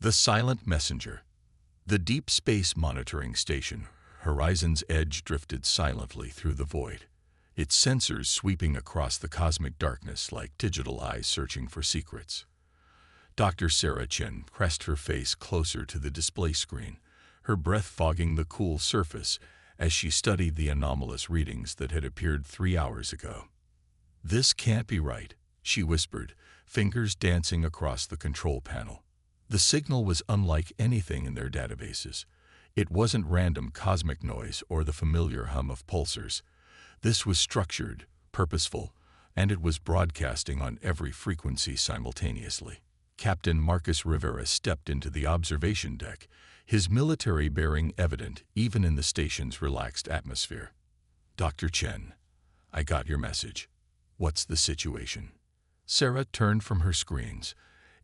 The Silent Messenger. The Deep Space Monitoring Station, Horizon's Edge, drifted silently through the void, its sensors sweeping across the cosmic darkness like digital eyes searching for secrets. Dr. Sarah Chen pressed her face closer to the display screen, her breath fogging the cool surface as she studied the anomalous readings that had appeared 3 hours ago. "This can't be right," she whispered, fingers dancing across the control panel. The signal was unlike anything in their databases. It wasn't random cosmic noise or the familiar hum of pulsars. This was structured, purposeful, and it was broadcasting on every frequency simultaneously. Captain Marcus Rivera stepped into the observation deck, his military bearing evident even in the station's relaxed atmosphere. "Dr. Chen, I got your message. What's the situation?" Sarah turned from her screens,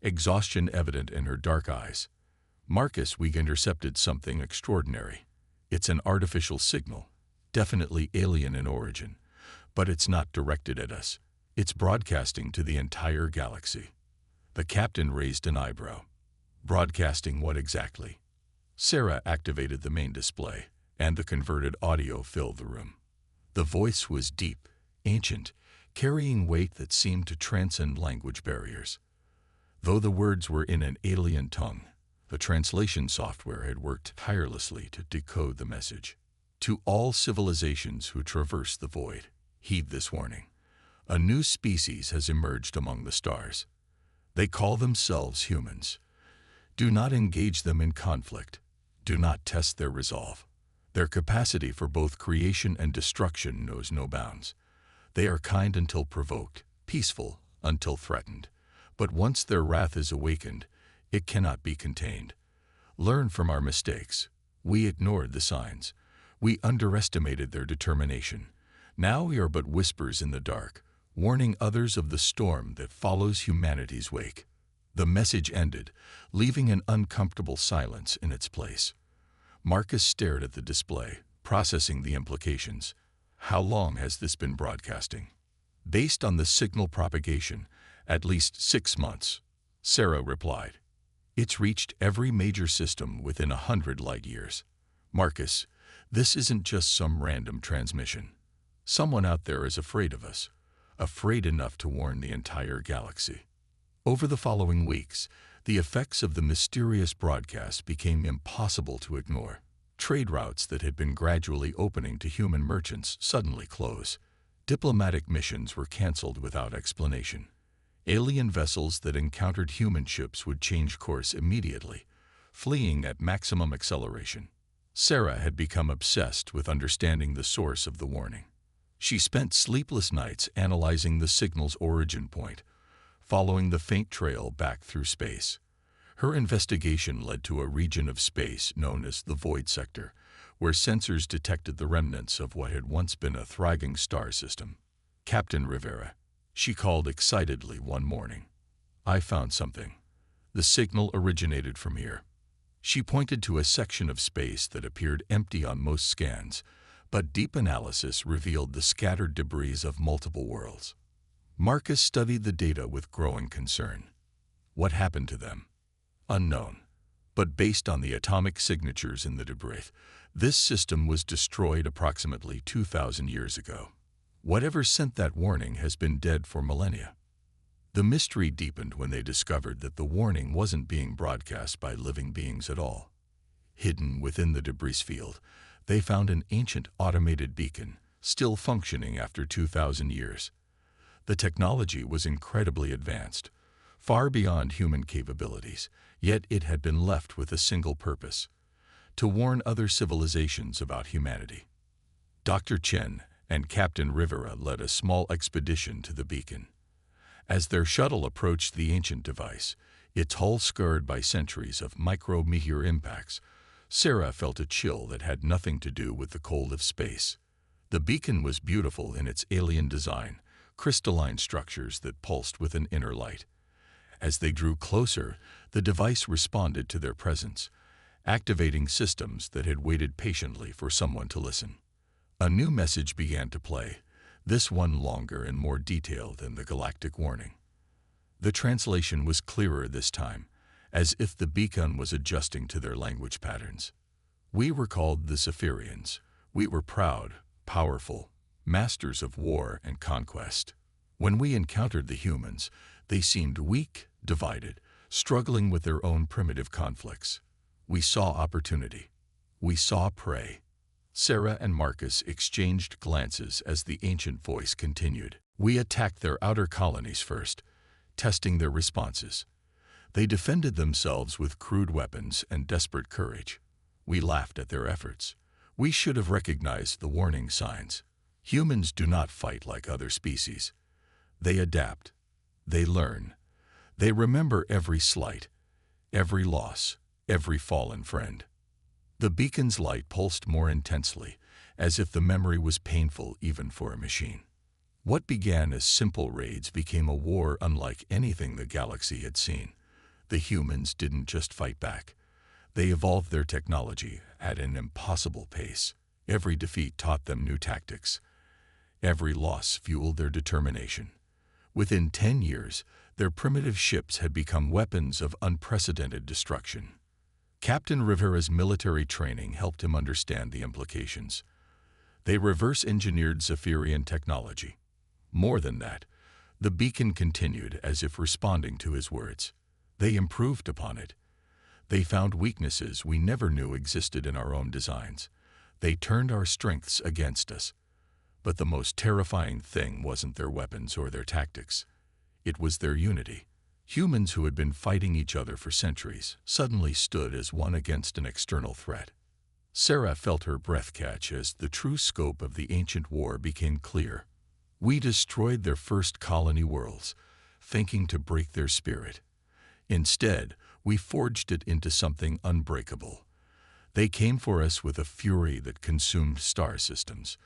exhaustion evident in her dark eyes. "Marcus, we intercepted something extraordinary. It's an artificial signal, definitely alien in origin, but it's not directed at us. It's broadcasting to the entire galaxy." The captain raised an eyebrow. "Broadcasting what exactly?" Sarah activated the main display, and the converted audio filled the room. The voice was deep, ancient, carrying weight that seemed to transcend language barriers. Though the words were in an alien tongue, the translation software had worked tirelessly to decode the message. "To all civilizations who traverse the void, heed this warning. A new species has emerged among the stars. They call themselves humans. Do not engage them in conflict. Do not test their resolve. Their capacity for both creation and destruction knows no bounds. They are kind until provoked, peaceful until threatened. But once their wrath is awakened, it cannot be contained. Learn from our mistakes. We ignored the signs. We underestimated their determination. Now we are but whispers in the dark, warning others of the storm that follows humanity's wake." The message ended, leaving an uncomfortable silence in its place. Marcus stared at the display, processing the implications. "How long has this been broadcasting?" "Based on the signal propagation, at least 6 months," Sarah replied. "It's reached every major system within 100 light years. Marcus, this isn't just some random transmission. Someone out there is afraid of us, afraid enough to warn the entire galaxy." Over the following weeks, the effects of the mysterious broadcast became impossible to ignore. Trade routes that had been gradually opening to human merchants suddenly closed. Diplomatic missions were canceled without explanation. Alien vessels that encountered human ships would change course immediately, fleeing at maximum acceleration. Sarah had become obsessed with understanding the source of the warning. She spent sleepless nights analyzing the signal's origin point, following the faint trail back through space. Her investigation led to a region of space known as the Void Sector, where sensors detected the remnants of what had once been a thriving star system. "Captain Rivera," she called excitedly one morning. "I found something. The signal originated from here." She pointed to a section of space that appeared empty on most scans, but deep analysis revealed the scattered debris of multiple worlds. Marcus studied the data with growing concern. What happened to them? Unknown. But based on the atomic signatures in the debris, this system was destroyed approximately 2,000 years ago. Whatever sent that warning has been dead for millennia. The mystery deepened when they discovered that the warning wasn't being broadcast by living beings at all. Hidden within the debris field, they found an ancient automated beacon, still functioning after 2,000 years. The technology was incredibly advanced, far beyond human capabilities, yet it had been left with a single purpose: to warn other civilizations about humanity. Dr. Chen and Captain Rivera led a small expedition to the beacon. As their shuttle approached the ancient device, its hull scarred by centuries of micro-meteor impacts, Sarah felt a chill that had nothing to do with the cold of space. The beacon was beautiful in its alien design, crystalline structures that pulsed with an inner light. As they drew closer, the device responded to their presence, activating systems that had waited patiently for someone to listen. A new message began to play, this one longer and more detailed than the galactic warning. The translation was clearer this time, as if the beacon was adjusting to their language patterns. We were called the Zephyrians. We were proud, powerful, masters of war and conquest. When we encountered the humans, they seemed weak, divided, struggling with their own primitive conflicts. We saw opportunity. We saw prey. Sarah and Marcus exchanged glances as the ancient voice continued. We attacked their outer colonies first, testing their responses. They defended themselves with crude weapons and desperate courage. We laughed at their efforts. We should have recognized the warning signs. Humans do not fight like other species. They adapt. They learn. They remember every slight, every loss, every fallen friend. The beacon's light pulsed more intensely, as if the memory was painful even for a machine. What began as simple raids became a war unlike anything the galaxy had seen. The humans didn't just fight back. They evolved their technology at an impossible pace. Every defeat taught them new tactics. Every loss fueled their determination. Within 10 years, their primitive ships had become weapons of unprecedented destruction. Captain Rivera's military training helped him understand the implications. They reverse-engineered Zephyrian technology. More than that, the beacon continued as if responding to his words. They improved upon it. They found weaknesses we never knew existed in our own designs. They turned our strengths against us. But the most terrifying thing wasn't their weapons or their tactics. It was their unity. Humans who had been fighting each other for centuries suddenly stood as one against an external threat. Sarah felt her breath catch as the true scope of the ancient war became clear. We destroyed their first colony worlds, thinking to break their spirit. Instead, we forged it into something unbreakable. They came for us with a fury that consumed star systems.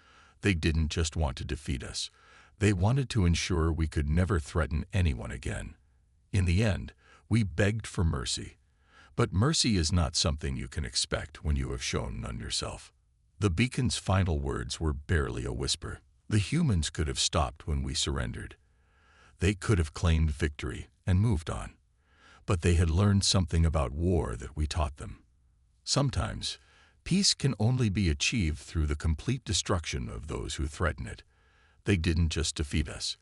They didn't just want to defeat us. They wanted to ensure we could never threaten anyone again. In the end, we begged for mercy. But mercy is not something you can expect when you have shown none yourself. The beacon's final words were barely a whisper. The humans could have stopped when we surrendered. They could have claimed victory and moved on. But they had learned something about war that we taught them. Sometimes, peace can only be achieved through the complete destruction of those who threaten it. They didn't just defeat us.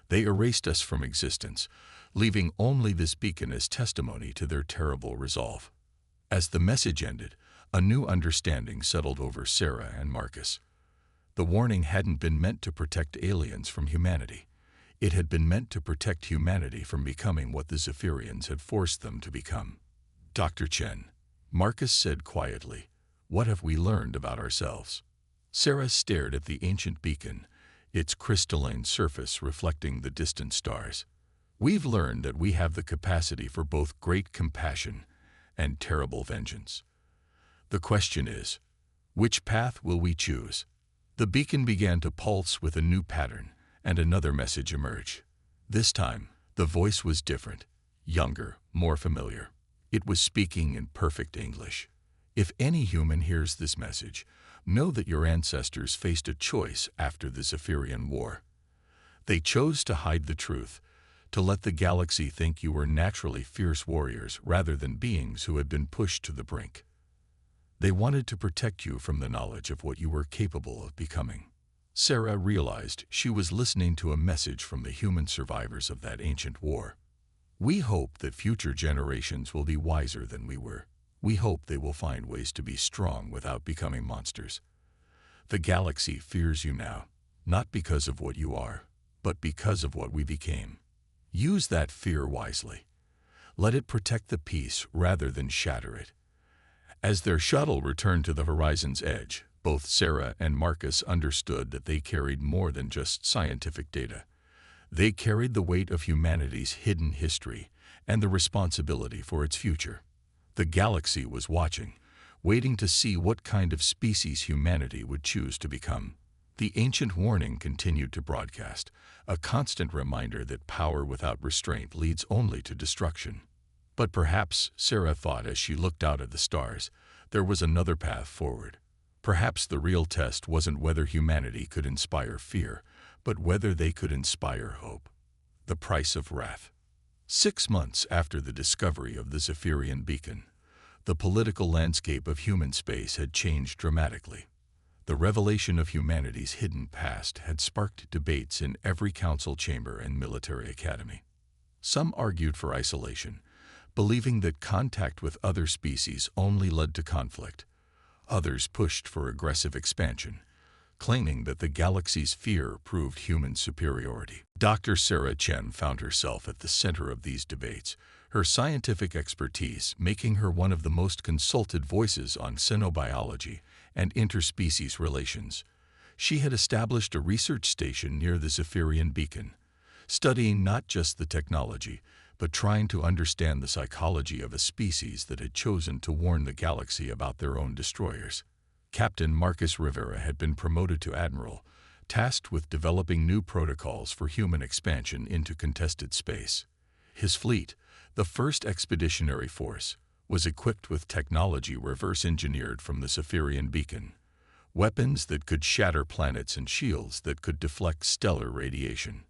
They erased us from existence, leaving only this beacon as testimony to their terrible resolve. As the message ended, a new understanding settled over Sarah and Marcus. The warning hadn't been meant to protect aliens from humanity. It had been meant to protect humanity from becoming what the Zephyrians had forced them to become. Dr. Chen, Marcus said quietly, "What have we learned about ourselves?" Sarah stared at the ancient beacon, its crystalline surface reflecting the distant stars. "We've learned that we have the capacity for both great compassion and terrible vengeance. The question is, which path will we choose?" The beacon began to pulse with a new pattern, and another message emerged. This time, the voice was different, younger, more familiar. It was speaking in perfect English. If any human hears this message, know that your ancestors faced a choice after the Zephyrian War. They chose to hide the truth, to let the galaxy think you were naturally fierce warriors rather than beings who had been pushed to the brink. They wanted to protect you from the knowledge of what you were capable of becoming. Sarah realized she was listening to a message from the human survivors of that ancient war. We hope that future generations will be wiser than we were. We hope they will find ways to be strong without becoming monsters. The galaxy fears you now, not because of what you are, but because of what we became. Use that fear wisely. Let it protect the peace rather than shatter it. As their shuttle returned to the horizon's edge, both Sarah and Marcus understood that they carried more than just scientific data. They carried the weight of humanity's hidden history and the responsibility for its future. The galaxy was watching, waiting to see what kind of species humanity would choose to become. The ancient warning continued to broadcast, a constant reminder that power without restraint leads only to destruction. But perhaps, Sarah thought as she looked out at the stars, there was another path forward. Perhaps the real test wasn't whether humanity could inspire fear, but whether they could inspire hope. The price of wrath. 6 months after the discovery of the Zephyrian beacon, the political landscape of human space had changed dramatically. The revelation of humanity's hidden past had sparked debates in every council chamber and military academy. Some argued for isolation, believing that contact with other species only led to conflict. Others pushed for aggressive expansion, claiming that the galaxy's fear proved human superiority. Dr. Sarah Chen found herself at the center of these debates, her scientific expertise making her one of the most consulted voices on xenobiology and interspecies relations. She had established a research station near the Zephyrian beacon, studying not just the technology, but trying to understand the psychology of a species that had chosen to warn the galaxy about their own destroyers. Captain Marcus Rivera had been promoted to admiral, tasked with developing new protocols for human expansion into contested space. His fleet, the first expeditionary force, was equipped with technology reverse-engineered from the Zephyrian beacon, weapons that could shatter planets and shields that could deflect stellar radiation.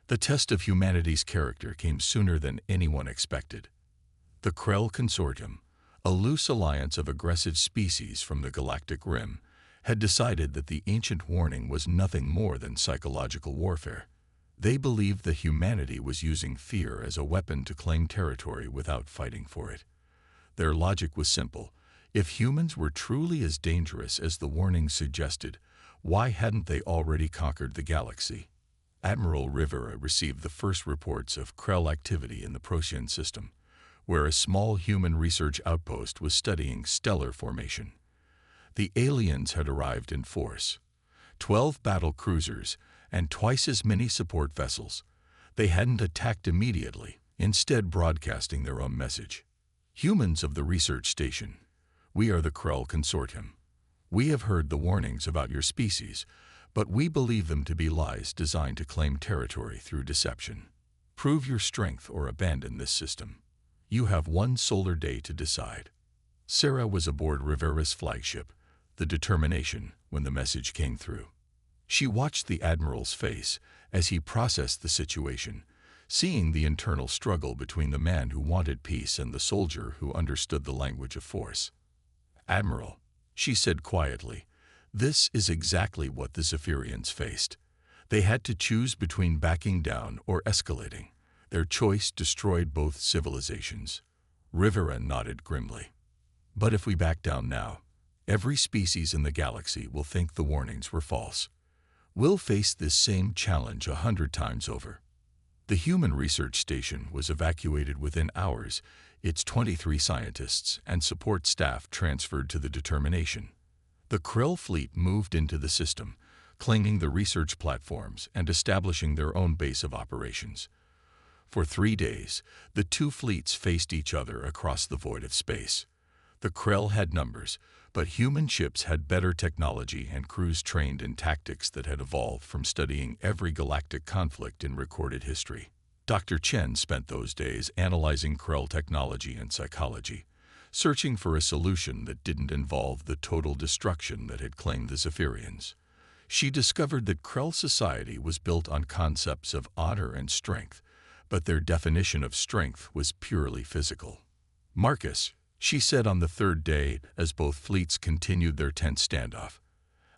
The test of humanity's character came sooner than anyone expected. The Krell Consortium, a loose alliance of aggressive species from the galactic rim, had decided that the ancient warning was nothing more than psychological warfare. They believed that humanity was using fear as a weapon to claim territory without fighting for it. Their logic was simple. If humans were truly as dangerous as the warnings suggested, why hadn't they already conquered the galaxy? Admiral Rivera received the first reports of Krell activity in the Procyon system, where a small human research outpost was studying stellar formation. The aliens had arrived in force, 12 battle cruisers and twice as many support vessels. They hadn't attacked immediately, instead broadcasting their own message. Humans of the research station, we are the Krell Consortium. We have heard the warnings about your species, but we believe them to be lies designed to claim territory through deception. Prove your strength or abandon this system. You have one solar day to decide. Sarah was aboard Rivera's flagship, the Determination, when the message came through. She watched the Admiral's face as he processed the situation, seeing the internal struggle between the man who wanted peace and the soldier who understood the language of force. Admiral, she said quietly, this is exactly what the Zephyrians faced. They had to choose between backing down or escalating. Their choice destroyed both civilizations. Rivera nodded grimly. But if we back down now, every species in the galaxy will think the warnings were false. We'll face this same challenge 100 times over. The human research station was evacuated within hours, its 23 scientists and support staff transferred to the Determination. The Krell fleet moved into the system, claiming the research platforms and establishing their own base of operations. For 3 days, the two fleets faced each other across the void of space. The Krell had numbers, but human ships had better technology and crews trained in tactics that had evolved from studying every galactic conflict in recorded history. Dr. Chen spent those days analyzing Krell technology and psychology, searching for a solution that didn't involve the total destruction that had claimed the Zephyrians. She discovered that Krell society was built on concepts of honor and strength, but their definition of strength was purely physical. Marcus, she said on the third day as both fleets continued their tense standoff,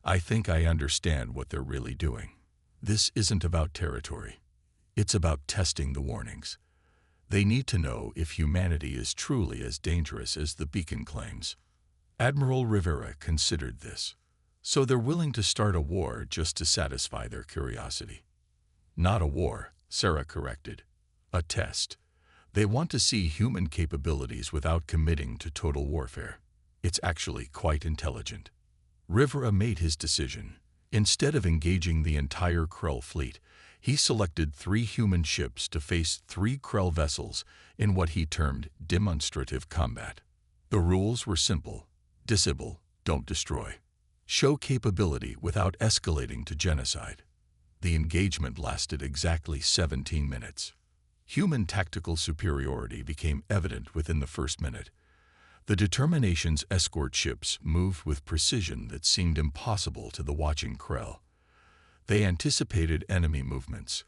I think I understand what they're really doing. This isn't about territory. It's about testing the warnings. They need to know if humanity is truly as dangerous as the beacon claims. Admiral Rivera considered this. So they're willing to start a war just to satisfy their curiosity. Not a war, Sarah corrected. A test. They want to see human capabilities without committing to total warfare. It's actually quite intelligent. Rivera made his decision. Instead of engaging the entire Krell fleet, he selected 3 human ships to face 3 Krell vessels in what he termed demonstrative combat. The rules were simple. Disable, don't destroy. Show capability without escalating to genocide. The engagement lasted exactly 17 minutes. Human tactical superiority became evident within the first minute. The Determination's escort ships moved with precision that seemed impossible to the watching Krell. They anticipated enemy movements,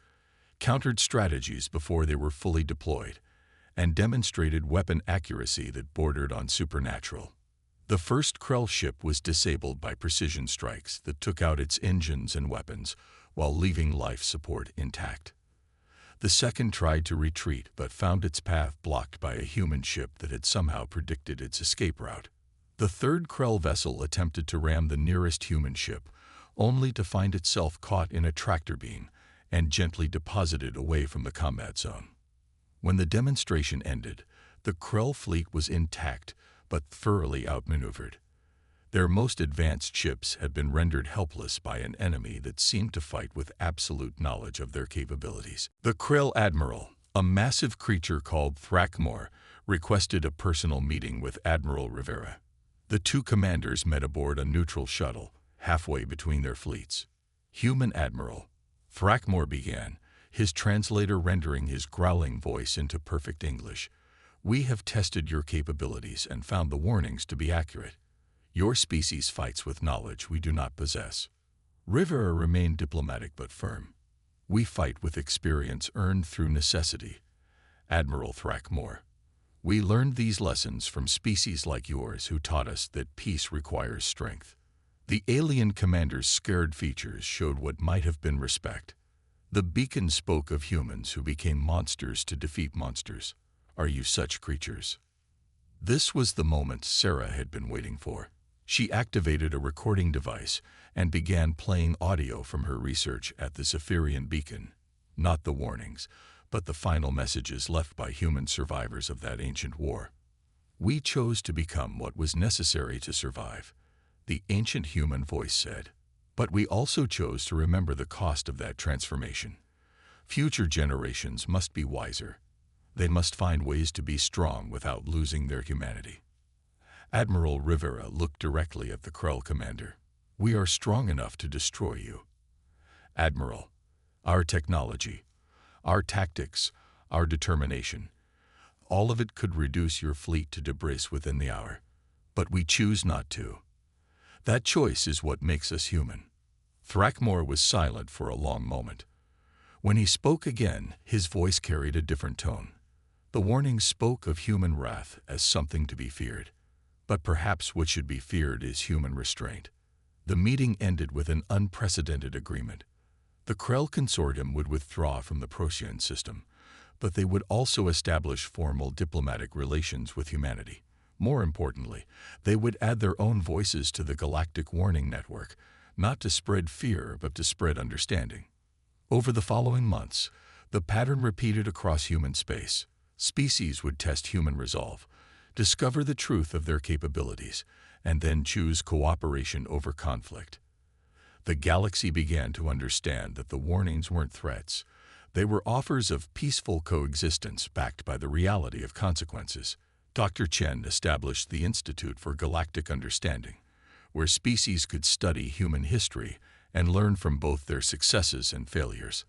countered strategies before they were fully deployed, and demonstrated weapon accuracy that bordered on supernatural. The first Krell ship was disabled by precision strikes that took out its engines and weapons while leaving life support intact. The second tried to retreat but found its path blocked by a human ship that had somehow predicted its escape route. The third Krell vessel attempted to ram the nearest human ship, only to find itself caught in a tractor beam and gently deposited away from the combat zone. When the demonstration ended, the Krell fleet was intact but thoroughly outmaneuvered. Their most advanced ships had been rendered helpless by an enemy that seemed to fight with absolute knowledge of their capabilities. The Krell Admiral, a massive creature called Thrakmor, requested a personal meeting with Admiral Rivera. The two commanders met aboard a neutral shuttle, halfway between their fleets. Human Admiral, Thrakmor began, his translator rendering his growling voice into perfect English. "We have tested your capabilities and found the warnings to be accurate. Your species fights with knowledge we do not possess." Rivera remained diplomatic but firm. "We fight with experience earned through necessity, Admiral Thrakmor. We learned these lessons from species like yours who taught us that peace requires strength." The alien commander's scared features showed what might have been respect. The beacon spoke of humans who became monsters to defeat monsters. Are you such creatures? This was the moment Sarah had been waiting for. She activated a recording device and began playing audio from her research at the Zephyrian beacon. Not the warnings, but the final messages left by human survivors of that ancient war. "We chose to become what was necessary to survive," the ancient human voice said. "But we also chose to remember the cost of that transformation. Future generations must be wiser. They must find ways to be strong without losing their humanity." Admiral Rivera looked directly at the Krell commander. "We are strong enough to destroy you, Admiral. Our technology, our tactics, our determination, all of it could reduce your fleet to debris within the hour. But we choose not to. That choice is what makes us human." Thrakmor was silent for a long moment. When he spoke again, his voice carried a different tone. The warning spoke of human wrath as something to be feared. But perhaps what should be feared is human restraint. The meeting ended with an unprecedented agreement. The Krell consortium would withdraw from the Procyon system, but they would also establish formal diplomatic relations with humanity. More importantly, they would add their own voices to the Galactic Warning Network, not to spread fear, but to spread understanding. Over the following months, the pattern repeated across human space. Species would test human resolve, discover the truth of their capabilities, and then choose cooperation over conflict. The galaxy began to understand that the warnings weren't threats. They were offers of peaceful coexistence backed by the reality of consequences. Dr. Chen established the Institute for Galactic Understanding, where species could study human history and learn from both their successes and failures.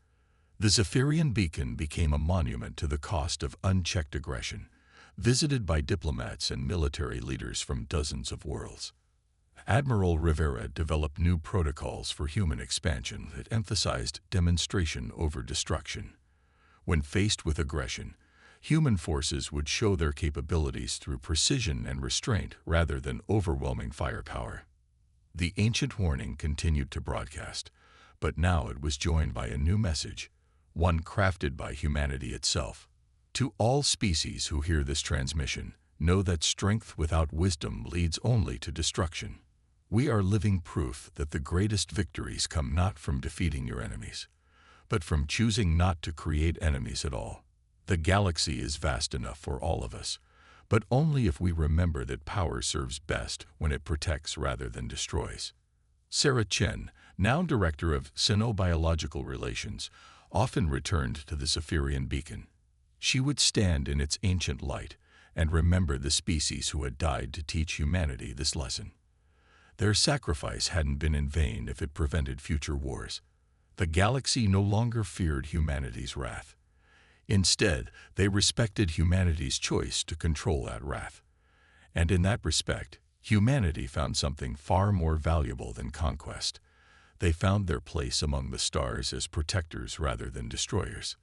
The Zephyrian beacon became a monument to the cost of unchecked aggression, visited by diplomats and military leaders from dozens of worlds. Admiral Rivera developed new protocols for human expansion that emphasized demonstration over destruction. When faced with aggression, human forces would show their capabilities through precision and restraint rather than overwhelming firepower. The ancient warning continued to broadcast, but now it was joined by a new message, one crafted by humanity itself. To all species who hear this transmission, know that strength without wisdom leads only to destruction. We are living proof that the greatest victories come not from defeating your enemies, but from choosing not to create enemies at all. The galaxy is vast enough for all of us, but only if we remember that power serves best when it protects rather than destroys. Sarah Chen, now Director of Sino-Biological Relations, often returned to the Zephyrian beacon. She would stand in its ancient light and remember the species who had died to teach humanity this lesson. Their sacrifice hadn't been in vain if it prevented future wars. The galaxy no longer feared humanity's wrath. Instead, they respected humanity's choice to control that wrath. And in that respect, humanity found something far more valuable than conquest: They found their place among the stars as protectors rather than destroyers.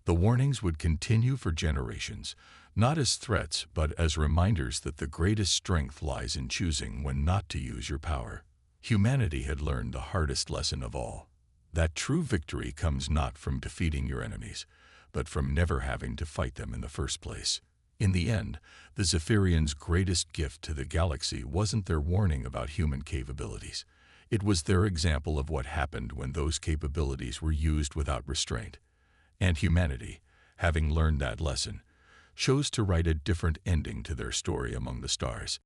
The warnings would continue for generations, not as threats but as reminders that the greatest strength lies in choosing when not to use your power. Humanity had learned the hardest lesson of all, that true victory comes not from defeating your enemies, but from never having to fight them in the first place. In the end, the Zephyrians' greatest gift to the galaxy wasn't their warning about human capabilities. It was their example of what happened when those capabilities were used without restraint. And humanity, having learned that lesson, chose to write a different ending to their story among the stars.